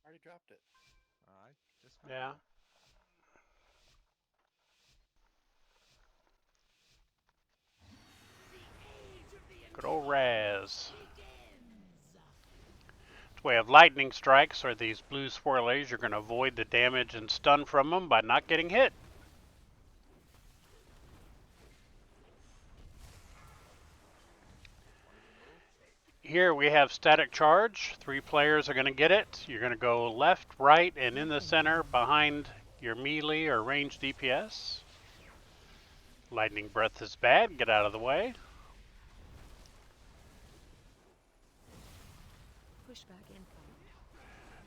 Already dropped it. I just Yeah. Good old Raz. We have lightning strikes, or these blue swirlies. You're going to avoid the damage and stun from them by not getting hit. Here we have static charge. 3 players are going to get it. You're going to go left, right, and in the center behind your melee or ranged DPS. Lightning breath is bad. Get out of the way. Pushback incoming.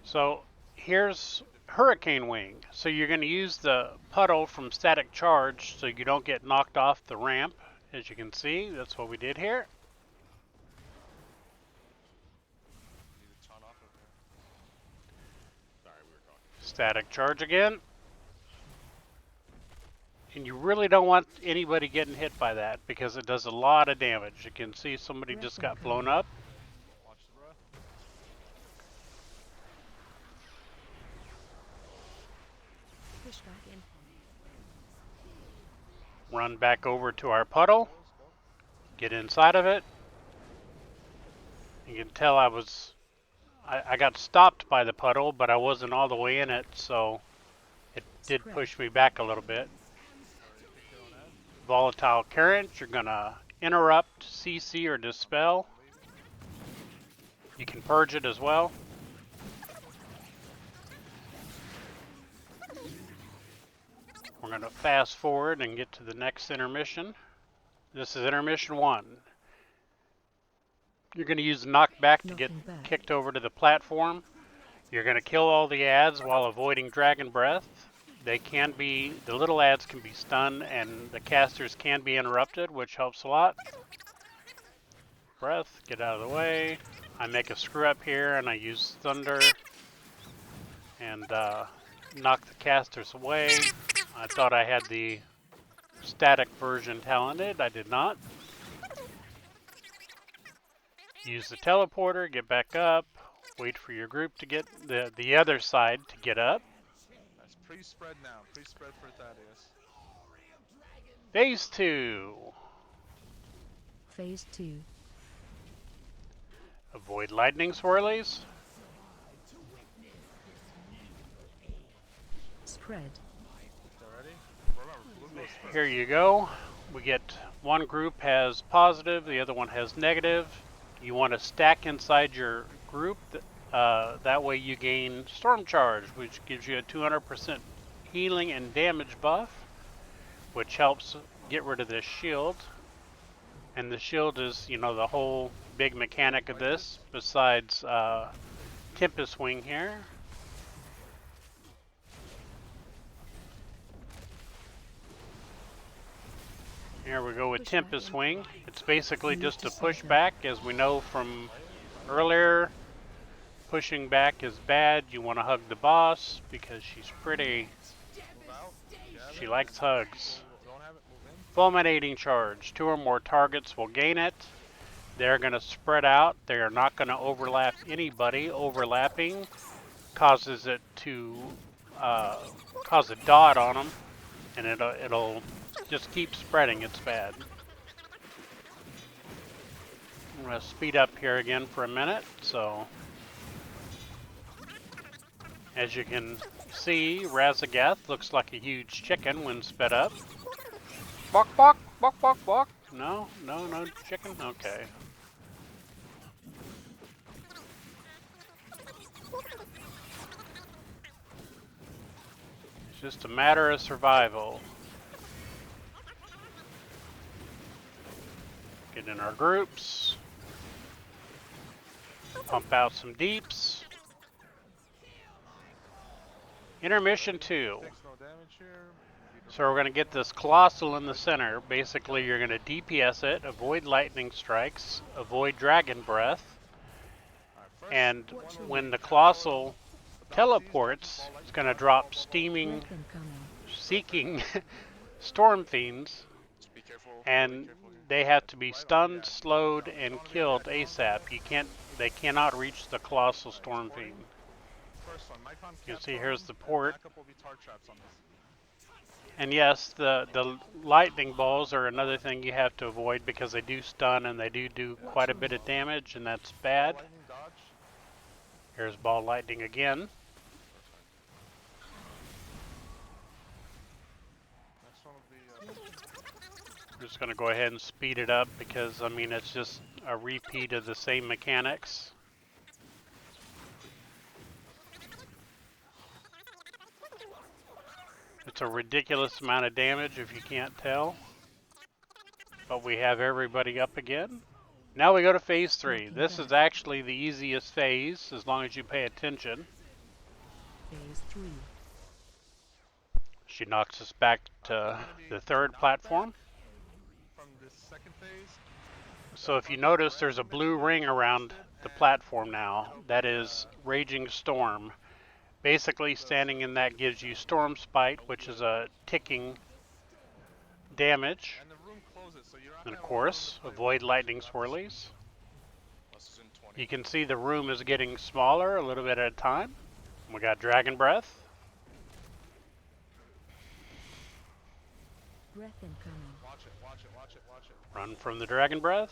So here's Hurricane Wing. So you're going to use the puddle from static charge so you don't get knocked off the ramp. As you can see, that's what we did here. need to taunt off of there. Sorry, we were talking. Static charge again. And you really don't want anybody getting hit by that because it does a lot of damage. You can see somebody just got blown up. Watch the breath. Pushback incoming. Run back over to our puddle. Get inside of it. You can tell I got stopped by the puddle, but I wasn't all the way in it, so it did push me back a little bit. Volatile current, you're gonna interrupt, CC, or dispel. You can purge it as well. We're gonna fast forward and get to the next intermission. This is intermission 1. You're gonna use knockback to get kicked over to the platform. You're gonna kill all the ads while avoiding Dragon Breath. The little ads can be stunned and the casters can be interrupted, which helps a lot. Breath, get out of the way. I make a screw up here and I use Thunder and knock the casters away. I thought I had the static version talented, I did not. Use the teleporter, get back up, wait for your group to get the other side to get up. That's pre-spread now. Pre-spread for Thaddeus. Phase 2. Phase 2. Avoid lightning swirlies. Spread. Already? Remember, Here you go. We get one group has positive, the other one has negative. You want to stack inside your group. That way you gain Storm Charge, which gives you a 200% healing and damage buff, which helps get rid of this shield. And the shield is, the whole big mechanic of this, besides Tempest Wing here. Here we go with Tempest Wing. It's basically just a pushback, as we know from earlier. Pushing back is bad. You want to hug the boss because she's pretty. She likes hugs. Fulminating charge. 2 or more targets will gain it. They're going to spread out. They are not going to overlap anybody. Overlapping causes it to cause a dot on them, and it'll just keep spreading. It's bad. I'm going to speed up here again for a minute. So, as you can see, Raszageth looks like a huge chicken when sped up. Bok, bok, bok, bok, bok. No chicken? Okay. It's just a matter of survival. Get in our groups. Pump out some deeps. Intermission 2. So we're going to get this Colossal in the center. Basically, you're going to DPS it, avoid lightning strikes, avoid Dragon Breath, and when the Colossal teleports, it's going to drop seeking Storm Fiends, and they have to be stunned, slowed, and killed ASAP. They cannot reach the Colossal Storm Fiend. first one. Mycon You can't see throw here's them, the and port. backup will be tar traps on this. And yes, the lightning balls are another thing you have to avoid because they do stun and they do quite a bit of damage, and that's bad. Ball lightning dodge. Here's ball lightning again. Next one will be. I'm just going to go ahead and speed it up because, I mean, it's just a repeat of the same mechanics. It's a ridiculous amount of damage if you can't tell. But we have everybody up again. Now we go to phase 3. This is actually the easiest phase as long as you pay attention. Phase 3. She knocks us back to the third platform. From this second phase. So if you notice, there's a blue ring around the platform now. That is Raging Storm. Basically, standing in that gives you Storm Spite, which is a ticking damage. And the room closes, so you're not And of gonna have a lot of course, room to play avoid with. lightning swirlies. You can see the room is getting smaller a little bit at a time. We got Dragon Breath. Breath incoming. Watch it, watch it, watch it, watch it. Run from the Dragon Breath.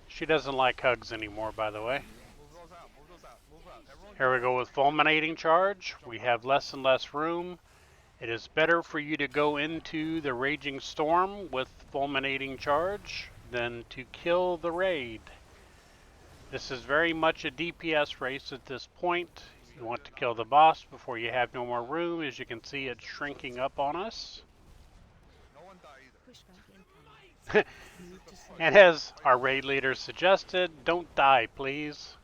She doesn't like hugs anymore, by the way. Move those out, move those out, move out. Everyone Here we go with Fulminating Charge. We have less and less room. It is better for you to go into the Raging Storm with Fulminating Charge than to kill the raid. This is very much a DPS race at this point. You want to kill the boss before you have no more room. As you can see, it's shrinking up on us. No one die either. Pushback incoming. Move to safe. And as our raid leader suggested, don't die, please.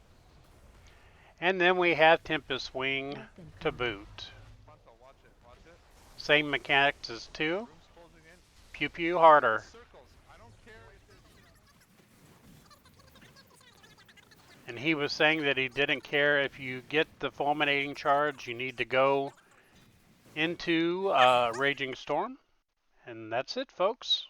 And then we have Tempest Wing to boot. Fronto, watch it, watch it. Same mechanics as 2. Room's closing in. Pew pew harder. Circles. I don't care if there's. And he was saying that he didn't care if you get the Fulminating Charge, you need to go into Raging Storm. And that's it, folks.